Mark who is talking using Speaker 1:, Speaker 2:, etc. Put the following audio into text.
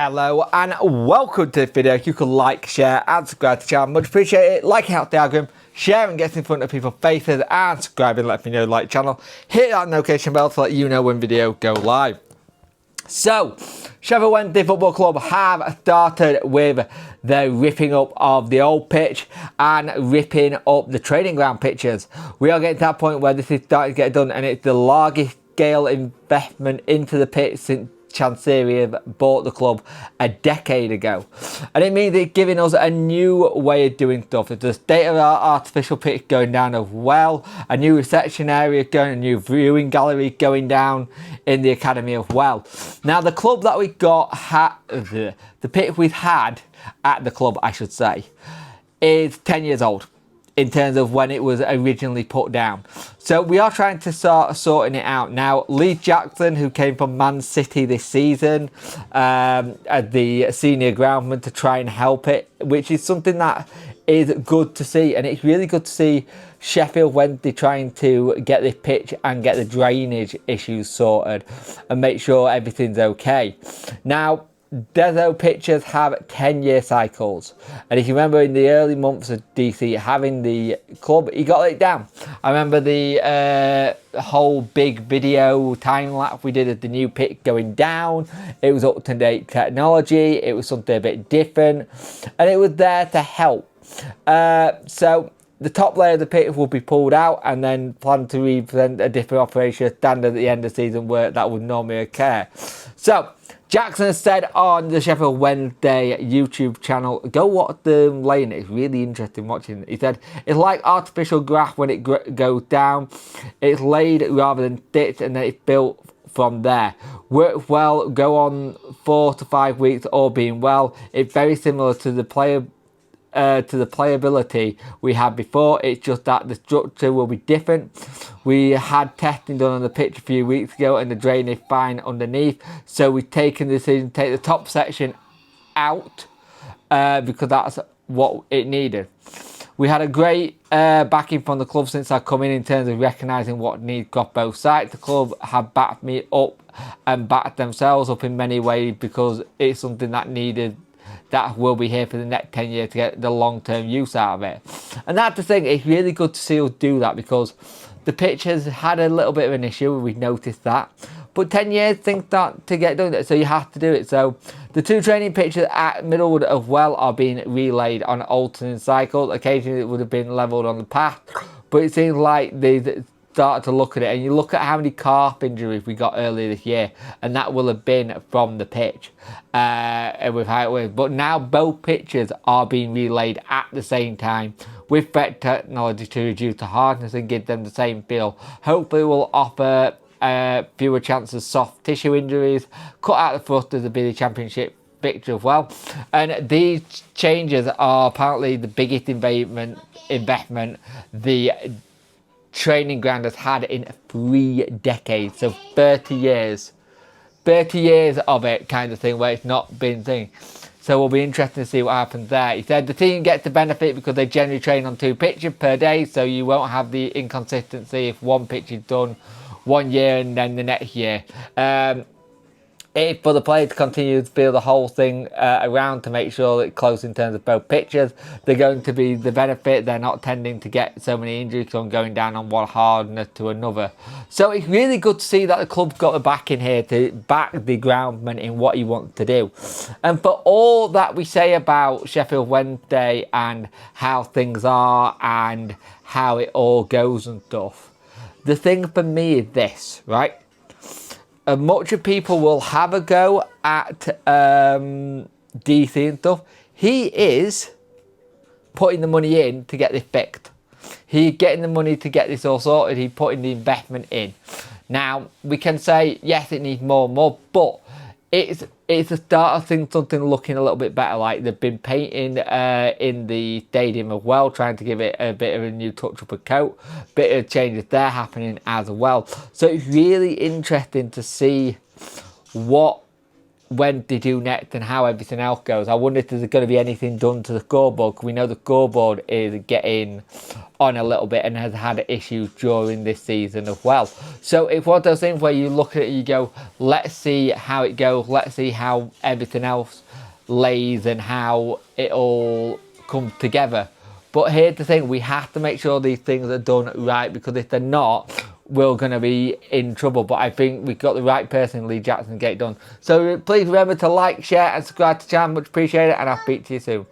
Speaker 1: Hello and welcome to this video. You can like, share and subscribe to the channel. Much appreciate it. Like, help the algorithm, sharing gets in front of people's faces, and subscribing let me know, like the channel. Hit that notification bell to let you know when videos go live. So, Sheffield Wednesday Football Club have started with the ripping up of the old pitch and ripping up the training ground pitches. We are getting to that point where this is starting to get done, and it's the largest scale investment into the pitch since Chancery bought the club a decade ago, and it means it's giving us a new way of doing stuff. It's a state-of-the-art artificial pitch going down as well, a new reception area going, a new viewing gallery going down in the academy as well. Now the club that we got, the pitch we've had at the club, I should say, is 10 years old in terms of when it was originally put down. So we are trying to start sorting it out. Now, Lee Jackson, who came from Man City this season, as the senior groundman to try and help it, which is something that is good to see. And it's really good to see Sheffield Wednesday trying to get this pitch and get the drainage issues sorted and make sure everything's okay. Now, Deso pitches have 10-year cycles, and if you remember in the early months of DC having the club, he got it down. I remember the whole big video time lapse we did of the new pitch going down. It was up to date technology, it was something a bit different, and it was there to help. So the top layer of the pitch will be pulled out and then plan to represent a different operation standard at the end of the season where that would normally occur. So Jackson has said on the Sheffield Wednesday YouTube channel, go watch them laying it. It's really interesting watching it. He said, it's like artificial grass when it goes down. It's laid rather than stitched, and then it's built from there. Work well, go on 4 to 5 weeks, all being well. It's very similar to the playability we had before. It's just that the structure will be different. We had testing done on the pitch a few weeks ago and the drain is fine underneath, so we've taken the decision to take the top section out because that's what it needed. We had a great backing from the club since I come in terms of recognising what needs got both sides. The club have backed me up and backed themselves up in many ways because it's something that needed, that will be here for the next 10 years to get the long-term use out of it. And that's the thing, it's really good to see us do that because the pitch has had a little bit of an issue, we've noticed that. But 10 years, things start to get done, so you have to do it. So the two training pitches at Middlewood as well are being relayed on alternating cycles. Occasionally it would have been levelled on the path, but it seems like they started to look at it, and you look at how many calf injuries we got earlier this year, and that will have been from the pitch with how it was. But now both pitches are being relayed at the same time with threat technology to reduce the hardness and give them the same feel. Hopefully it will offer fewer chances of soft tissue injuries, cut out the thrusters of the championship picture as well. And these changes are apparently the biggest investment the training ground has had in 3 decades, so 30 years of it kind of thing where it's not been thing. So we'll be interested to see what happens there. He said the team gets the benefit because they generally train on 2 pitches per day, so you won't have the inconsistency if one pitch is done 1 year and then the next year. It's for the player to continue to feel the whole thing around to make sure it's close in terms of both pitches. They're going to be the benefit. They're not tending to get so many injuries from going down on one hardness to another. So it's really good to see that the club's got the back in here to back the groundman in what he wants to do. And for all that we say about Sheffield Wednesday and how things are and how it all goes and stuff, the thing for me is this, right? Much of people will have a go at DC and stuff. He is putting the money in to get this fixed. He's getting the money to get this all sorted. He's putting the investment in. Now, we can say, yes, it needs more and more, but it's a start of things, something looking a little bit better. Like they've been painting in the stadium as well, trying to give it a bit of a new touch up of coat. Bit of changes there happening as well. So it's really interesting to see what when they do next and how everything else goes. I wonder if there's going to be anything done to the scoreboard. We know the scoreboard is getting on a little bit and has had issues during this season as well. So it's one of those things where you look at it and you go, let's see how it goes. Let's see how everything else lays and how it all comes together. But here's the thing, we have to make sure these things are done right, because if they're not, we're going to be in trouble. But I think we've got the right person, Lee Jackson, to get it done. So please remember to like, share and subscribe to the channel. Much appreciated, and I'll speak to you soon.